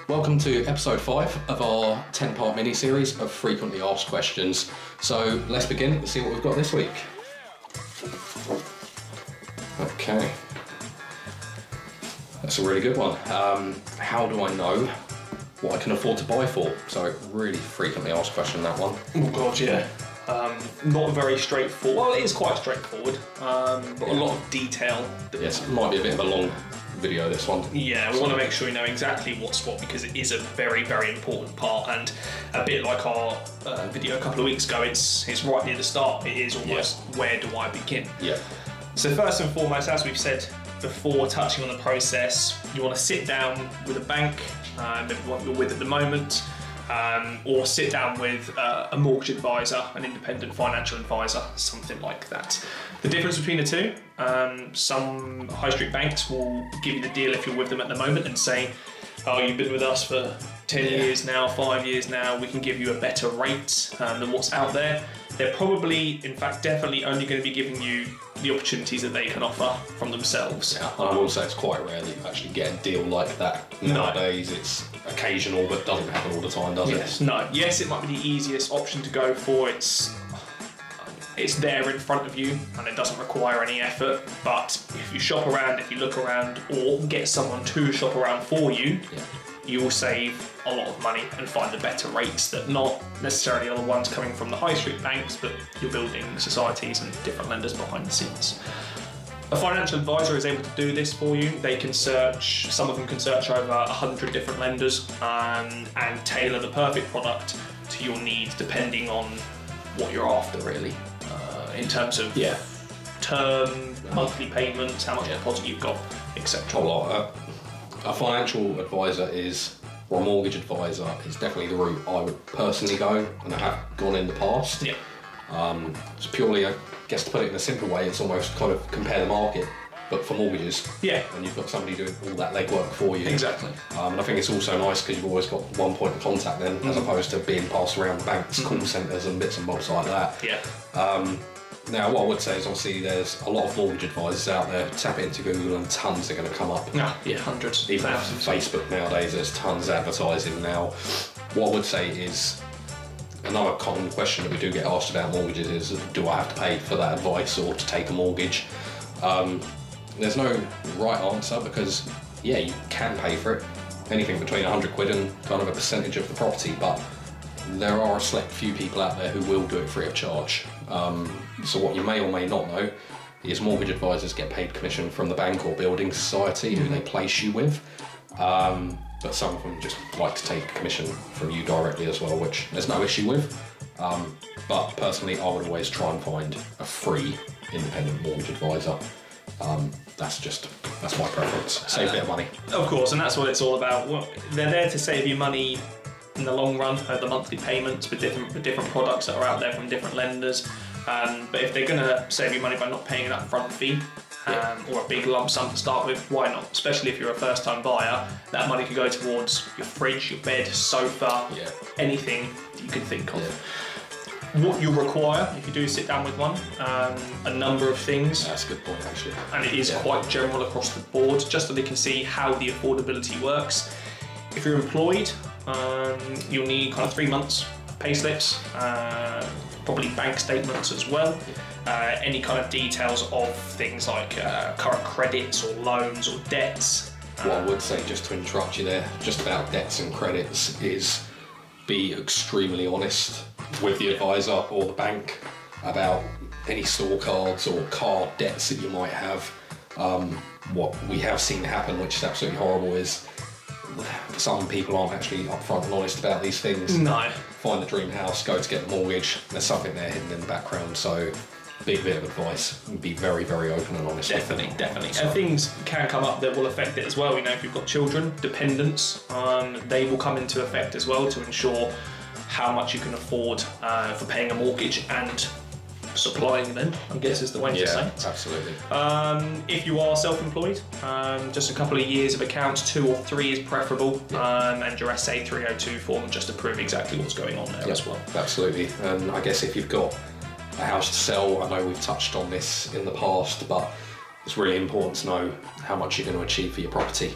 Welcome to episode 5 of our 10-part mini-series of frequently asked questions. So let's begin and see what we've got this week. Okay. That's a really good one. How do I know what I can afford to buy for? So really frequently asked question, that one. Oh god, yeah. Not very straightforward. Well, it is quite straightforward, but a lot of detail. Yes, it might be a bit of a long video, this one. Yeah, we want to make sure we know exactly what's what, because it is a very, very important part, and a bit like our video a couple of weeks ago, it's right near the start. It is almost where do I begin? Yeah. So first and foremost, as we've said before, touching on the process, you want to sit down with a bank, what you're with at the moment, or sit down with a mortgage advisor, an independent financial advisor, something like that. The difference between the two, some high street banks will give you the deal if you're with them at the moment and say, oh, you've been with us for 10 years now, 5 years now, we can give you a better rate than what's out there. They're probably, in fact, definitely only going to be giving you the opportunities that they can offer from themselves. Yeah, and I will say it's quite rare that you actually get a deal like that nowadays. It's occasional, but doesn't happen all the time, does it? No. Yes, it might be the easiest option to go for. It's there in front of you and it doesn't require any effort, but if you shop around, if you look around, or get someone to shop around for you, you will save a lot of money and find the better rates that not necessarily are the ones coming from the high street banks, but your building societies and different lenders behind the scenes. A financial advisor is able to do this for you. They can search, some of them can search over 100 different lenders and tailor the perfect product to your needs depending on what you're after, really, in terms of term, monthly payments, how much deposit you've got, etc. A financial advisor or a mortgage advisor is definitely the route I would personally go, and I have gone in the past. Yeah. It's purely, I guess, to put it in a simple way, it's almost kind of compare the market, but for mortgages. Yeah. And you've got somebody doing all that legwork for you. Exactly. And I think it's also nice because you've always got one point of contact then, as opposed to being passed around banks, call centres and bits and bobs like that. Yeah. Now, what I would say is obviously there's a lot of mortgage advisors out there. Tap into Google and tons are going to come up. Yeah, hundreds. Even thousands. Facebook nowadays, there's tons of advertising now. What I would say is, another common question that we do get asked about mortgages is, do I have to pay for that advice or to take a mortgage? There's no right answer because, yeah, you can pay for it. Anything between 100 quid and kind of a percentage of the property, but there are a select few people out there who will do it free of charge. So what you may or may not know is mortgage advisors get paid commission from the bank or building society who they place you with. But some of them just like to take commission from you directly as well, which there's no issue with. But personally, I would always try and find a free independent mortgage advisor. That's my preference. Save a bit of money. Of course, and that's what it's all about. Well, they're there to save you money in the long run, the monthly payments with different products that are out there from different lenders. But if they're going to save you money by not paying an upfront fee or a big lump sum to start with, why not? Especially if you're a first-time buyer, that money could go towards your fridge, your bed, sofa, anything you can think of. What you'll require, if you do sit down with one, a number of things. That's a good point, actually. And it is quite general across the board, just so they can see how the affordability works. If you're employed, you'll need kind of 3 months pay slips, probably bank statements as well. Any kind of details of things like current credits or loans or debts. What I would say, just to interrupt you there, just about debts and credits, is be extremely honest with the advisor or the bank about any store cards or card debts that you might have. What we have seen happen, which is absolutely horrible, is some people aren't actually upfront and honest about these things. No. Find the dream house, go to get the mortgage, there's something there hidden in the background, so big bit of advice, be very, very open and honest. Definitely. And things can come up that will affect it as well. You know, if you've got children, dependents, they will come into effect as well to ensure how much you can afford for paying a mortgage and supplying them, I guess is the way to say it. Absolutely. If you are self-employed, just a couple of years of accounts, 2 or 3 is preferable, and your SA 302 form just to prove exactly what's going on there as well. Absolutely. And I guess if you've got a house to sell, I know we've touched on this in the past, but it's really important to know how much you're going to achieve for your property.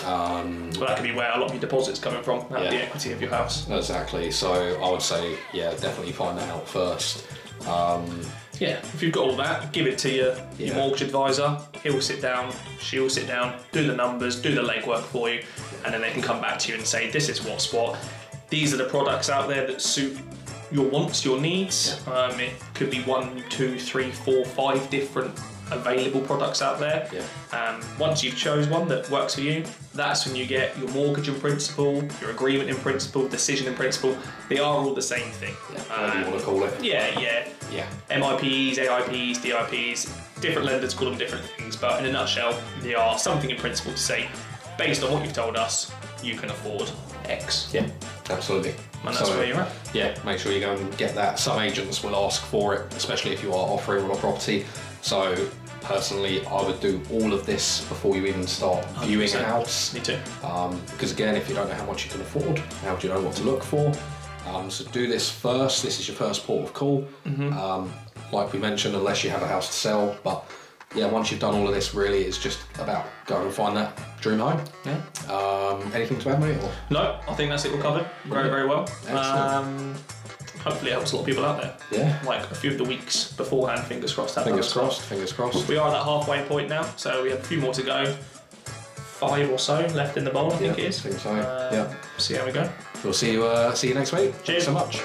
But that could be where a lot of your deposits coming from, out of the equity of your house. Exactly. So I would say, definitely find that out first. If you've got all that, give it to your mortgage advisor. He'll sit down, she'll sit down, do the numbers, do the legwork for you, and then they can come back to you and say, this is what's what. These are the products out there that suit your wants, your needs. It could be 1, 2, 3, 4, 5 different available products out there. Once you've chose one that works for you, that's when you get your mortgage in principle, your agreement in principle, decision in principle. They are all the same thing. Whatever you want to call it. MIPs, AIPs, DIPs, different lenders call them different things, but in a nutshell, they are something in principle to say, based on what you've told us, you can afford X. Yeah, absolutely. And that's where you're at. Yeah, make sure you go and get that. Some agents will ask for it, especially if you are offering on a property. So personally, I would do all of this before you even start viewing a house. Me too. Because again, if you don't know how much you can afford, how do you know what to look for? So do this first. This is your first port of call. Like we mentioned, unless you have a house to sell. But once you've done all of this, really, it's just about going and find that dream home. Anything to add, mate? Or? No, I think that's it all covered very, very well. Hopefully it helps a lot of people out there. Yeah. Like a few of the weeks beforehand, fingers crossed. Fingers crossed. We are at that halfway point now, so we have a few more to go. 5 or so left in the bowl, I think it is. I think so. See how we go. We'll see you next week. Cheers. Thanks so much.